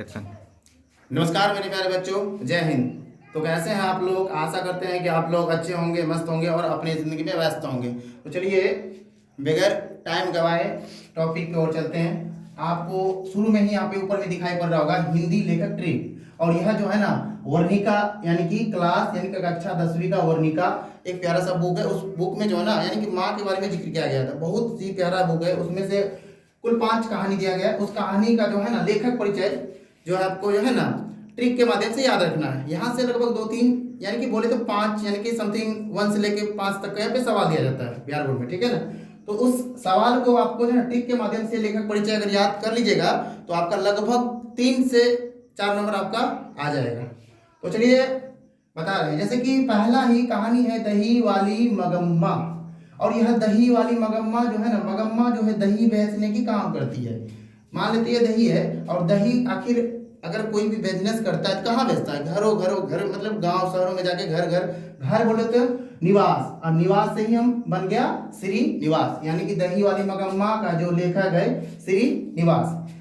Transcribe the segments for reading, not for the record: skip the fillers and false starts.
Action. नमस्कार मेरे प्यारे बच्चों, जय हिंद। तो कैसे हैं आप लोग? आशा करते हैं कि आप लोग अच्छे होंगे, मस्त होंगे और अपनी ज़िंदगी में व्यस्त होंगे। तो चलिए बगैर टाइम गवाए टॉपिक की ओर चलते हैं। आपको शुरू में ही यहाँ पे ऊपर में दिखाई पड़ रहा होगा हिंदी लेखक ट्रिक। और यह जो है ना वर्णिका यानी कि क्लास यानी कि कक्षा 10वीं का वर्णिका एक प्यारा सा बुक है। उस बुक में जो है ना यानी कि माँ के बारे में जिक्र किया गया था। बहुत ही प्यारा बुक है। उसमें से कुल 5 कहानी दिया गया है। उस कहानी का जो है ना लेखक परिचय जो है आपको जो है ना ट्रिक के माध्यम से याद रखना है। यहाँ से लगभग 2-3 यानी कि बोले तो 5 यानी कि समथिंग 1 से लेके 5 तक का यहाँ पे सवाल दिया जाता है बिहार बोर्ड में, ठीक है ना। तो उस सवाल को आपको जो है ट्रिक के माध्यम से लेखक परिचय अगर याद कर लीजिएगा तो आपका लगभग 3 से 4 नंबर आपका आ जाएगा। तो चलिए बता रहे हैं, जैसे कि पहला ही कहानी है दही वाली मगम्मा। और यह दही वाली मगम्मा जो है ना, मगम्मा जो है दही बेचने की काम करती है। मान लेते हैं दही है और दही आखिर अगर कोई भी बिजनेस करता है तो कहाँ बेचता है? घरों घरों घर, मतलब गांव शहरों में जाके घर घर घर बोले तो निवास, और निवास से ही हम बन गया श्री निवास। यानी कि दही वाली मगम्मा का जो लेखक है श्री निवास।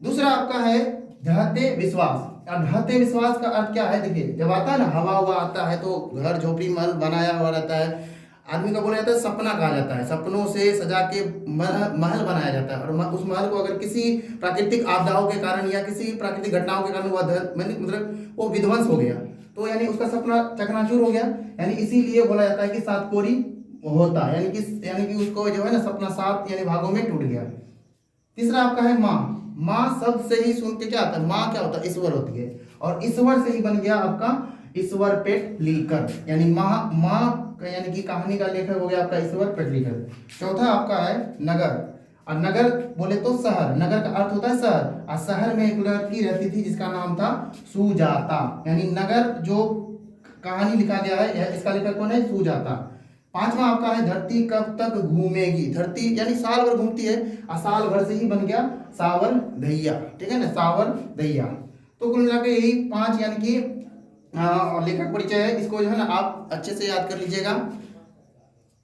दूसरा आपका है ढहते विश्वास। अब ढहते विश्वास का अर्थ क्या है? देखिए, जब आता है ना हवा हुआ आता है तो घर झोपड़ी महल बनाया हुआ रहता है। आदमी का बोला जाता है सपना कहा जाता है। सपनों से सजा के महल बनाया जाता है। और उस महल को अगर किसी प्राकृतिक आपदाओं के कारण या किसी प्राकृतिक घटनाओं के कारण वह मतलब वो विध्वंस हो गया तो यानी उसका सपना चकनाचूर हो गया। यानी इसीलिए बोला जाता है कि 7 कोरी होता है। यानी कि उसको जो है ना सपना 7 यानी भागों में टूट गया। तीसरा आपका है माँ। माँ शब्द से ही सुन के क्या आता है? माँ क्या होता है? ईश्वर होती है। और ईश्वर से ही बन गया आपका ईश्वर पेटलीकर। यानी माँ माँ यानी कि कहानी का लेखक हो गया आपका ईश्वर पेटलीकर। चौथा आपका है नगर। और नगर बोले तो शहर। नगर का अर्थ होता है शहर। और शहर में एक लड़की रहती थी जिसका नाम था सुजाता। यानी नगर जो कहानी लिखा गया है इसका लेखक कौन है? सुजाता। पांचवा आपका है धरती कब तक घूमेगी। धरती यानी साल भर घूमती है और साल भर से ही बन गया सावर दैया, ठीक है ना, सावर दैया। तो कुल मिला के यही 5 यानी कि लेखक परिचय है। इसको जो है ना आप अच्छे से याद कर लीजिएगा,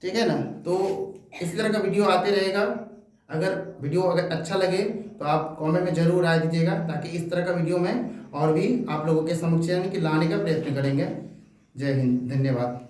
ठीक है ना। तो इसी तरह का वीडियो आते रहेगा। अगर वीडियो अगर अच्छा लगे तो आप कमेंट में जरूर राय दीजिएगा, ताकि इस तरह का वीडियो में और भी आप लोगों के समक्ष यानी कि लाने का प्रयत्न करेंगे। जय हिंद, धन्यवाद।